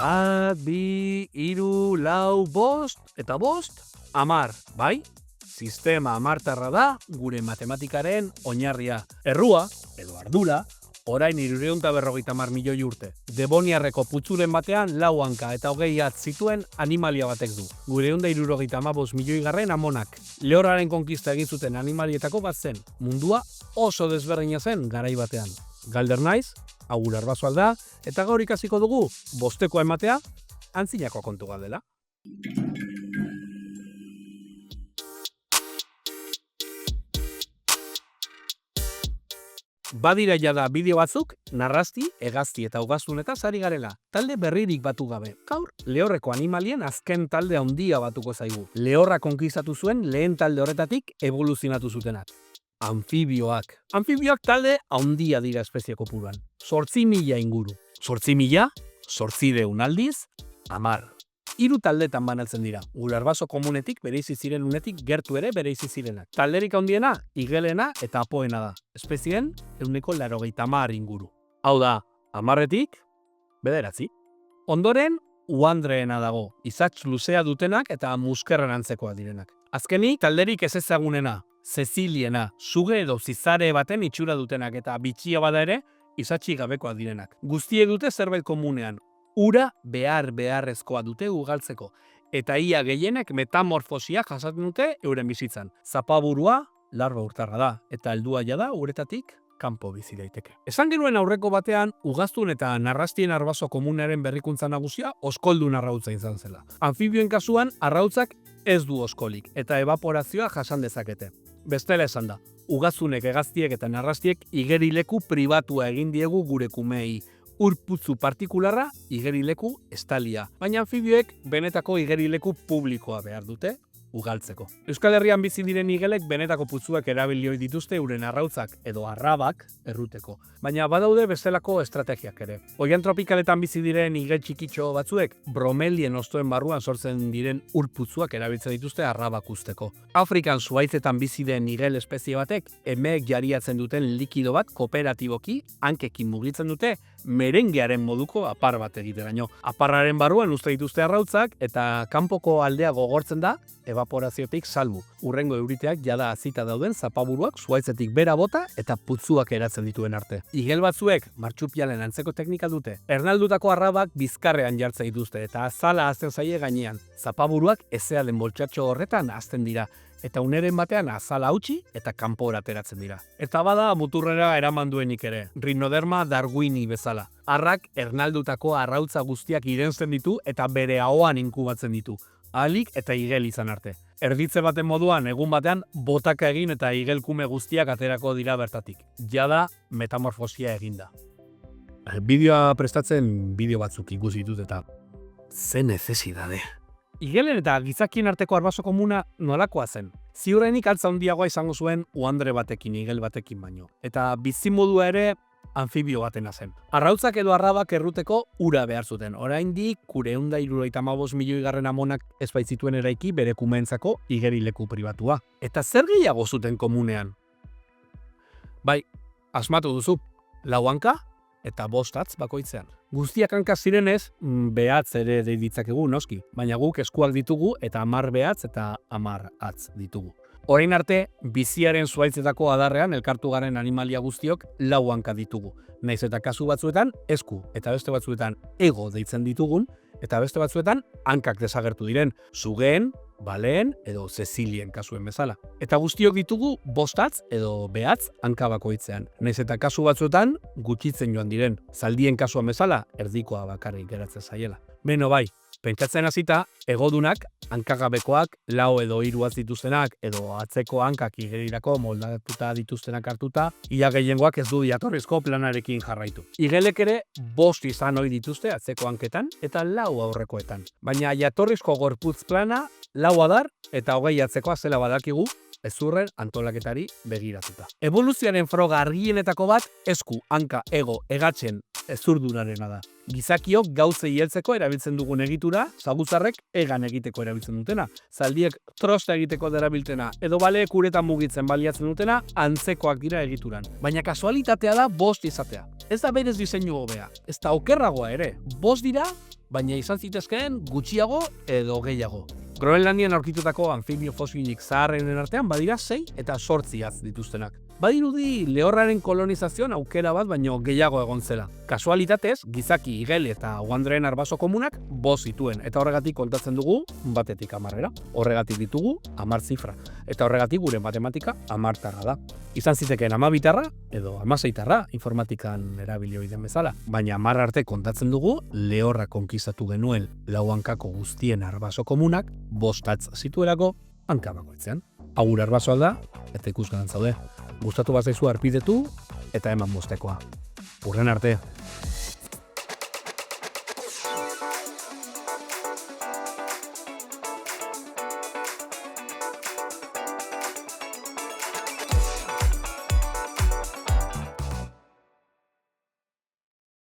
Bat, bi, hiru, lau, bost, eta bost, 10, bai? Sistema hamartarra da gure matematikaren oinarria. Errua, edo ardura, orain 350 milioi urte. Devoniarreko putzuren batean 4 hanka eta 20 hatz zituen animalia batek du. Gure 375 milioi garren amonak. Lehorraren konkista egin zuten animalietako bat zen. Mundua oso desberdina zen garai batean. Galder naiz, Agur Arbasoal da, eta gaur ikasiko dugu bostekoa ematea, antzinako kontu galdela. Badira jada bideo batzuk, narrasti, hegazti eta ugaztunetaz ari garela. Talde berririk batu gabe. Gaur, lehorreko animalien azken talde handia batuko zaigu. Lehorra konkistatu zuen lehen talde horretatik evoluzionatu zutenak. Anfibioak. Anfibioak talde handia dira espezie kopuruan. 8.000 inguru. 8.000, 800 aldiz, 10. 3 taldetan banatzen dira. Gure arbaso komunetik bereizi ziren unetik gertu ere bereizi zirenak. Talderik handiena, igelena eta apoena da. Espezien, 180 inguru. Hau da, 10etik, 9. Ondoren, uandreena dago. Izatz luzea dutenak eta muskerren antzekoak direnak. Azkenik, talderik ez ezagunena, Zeziliena, suge edo zizare baten itxura dutenak eta bitxia bada ere, izatxi gabekoak direnak. Guztiek dute zerbait komunean. Ura beharrezkoa dute ugaltzeko, eta ia gehienek metamorfosia jasaten dute euren bizitzan. Zapaburua larba urtarra da, eta heldua jada uretatik kanpo bizi daiteke. Esan genuen aurreko batean, ugaztun eta narrastien arbaso komunaren berrikuntza nagusia oskoldun arrautza izan zela. Anfibioen kasuan, arrautzak ez du oskolik, eta evaporazioa jasan dezakete. Bestela esan da, ugaztunek, hegaztiek eta narrastiek igerileku pribatua egin diegu gure kumeei. Urputzu partikularra, igerileku estalia. Baina anfibioek benetako igerileku publikoa behar dute ugaltzeko. Euskal Herrian bizi diren igelek benetako putzuak erabilioi dituzte euren arrautzak edo arrabak erruteko. Baina badaude bestelako estrategiak ere. Oian tropikaletan bizi diren igel txikitxo batzuek bromelien ostoen barruan sortzen diren urputzuak erabiltzen dituzte arrabak usteko. Afrikan zuhaitzetan bizi den igel espezie batek emeek jariatzen duten likido bat kooperatiboki hankekin mugitzen dute merengearen moduko apar bat egiteraino. Aparraren barruan uste dituzte arrautzak eta kanpoko aldea gogortzen da evaporaziotik salbu. Urrengo euriteak jada hazita dauden zapaburuak zuhaitzetik bera bota eta putzuak eratzen dituen arte. Igel batzuek martxupialen antzeko teknika dute. Ernaldutako arrabak bizkarrean jartzen dituzte eta azala hazten zaie gainean. Zapaburuak ezealen boltsatxo horretan hazten dira. Eta uneren batean azala hautsi eta kanpora ateratzen dira. Eta bada muturrera eraman duenik ere, Rhinoderma darwini bezala. Arrak ernaldutako arrautza guztiak irensten ditu eta bere ahoan inkubatzen ditu. Ahalik eta igel izan arte. Erditze baten moduan egun batean botaka egin eta igelkume guztiak aterako dira bertatik. Jada metamorfosia eginda. Bideoa prestatzen bideo batzuk ikusi ditut eta ze necesidade. Igelen eta gizakien arteko arbaso komuna nolakoa zen. Ziurrenik altza handiagoa izango zuen uandre batekin, igel batekin baino. Eta bizimodua ere anfibio batena zen. Arrautzak edo arrabak erruteko ura behar zuten. Oraindik 475 milioi garren amonak ez baitzituen eraiki bere kumeentzako igerileku pribatua. Eta zer gehiago zuten komunean? Bai, asmatu duzu, 4 hanka eta 5 hatz bakoitzean. Guztiak hanka zirenez, behatz ere ditzakegu noski, baina guk eskuak ditugu eta 10 behatz eta 10 hatz ditugu. Orain arte, biziaren zuhaitzetako adarrean elkartu garen animalia guztiok 4 hanka ditugu. Naiz eta kasu batzuetan esku eta beste batzuetan ego deitzen ditugun, eta beste batzuetan hankak desagertu diren, sugeen, baleen edo zezilien kasuen bezala. Eta guztiok ditugu 5 hatz edo behatz hanka bakoitzean. Naiz eta kasu batzuetan gutxitzen joan diren, zaldien kasuan bezala erdikoa bakarrik geratzen zaiela. Beno bai, pentsatzen hasita, egodunak, hankagabekoak, 4 edo 3 hatz dituztenak edo atzeko hankak igerirako moldatuta dituztenak hartuta, ia gehiengoak ez du jatorrizko planarekin jarraitu. Igelek ere 5 izan ohi dituzte atzeko hanketan eta 4 aurrekoetan. Baina jatorrizko gorputz plana 4 adar eta 20 atzekoa zela badakigu, hezurren antolaketari begiratuta. Evoluzioaren froga argienetako bat esku, hanka, ego, hegatzen hezurdurarena da. Gizakiok gauzei heltzeko erabiltzen dugun egitura, zabuzarrek hegan egiteko erabiltzen dutena, zaldiek trosta egiteko derabiltena, edo baleek uretan mugitzen baliatzen dutena, antzekoak dira egituran. Baina kasualitatea da 5 izatea. Ez da berez diseinu hobea, ez da okerragoa ere. 5 dira, baina izan zitezkeen gutxiago edo gehiago. Groenlandian aurkitutako anfibio fosilik zaharrenen artean badira 6 eta 8 hatz dituztenak. Badirudi lehorraren kolonizazioan aukera bat baino gehiago egon zela. Kasualitatez, gizaki, igel eta uandreen arbaso komunak 5 zituen, eta horregatik kontatzen dugu batetik 10era. Horregatik ditugu 10 zifra, eta horregatik gure matematika 10tarra da. Izan zitekeen 12tarra edo 16tarra informatikan erabili ohi den bezala, baina 10 arte kontatzen dugu lehorra konkistatu genuen lau hankako guztien arbaso komunak 5 hatz zituelako hanka bakoitzean. Agur arbasoa da eta ikusgaran zaude. Gustatu bazaizu arpidetu eta eman bostekoa. Hurren arte.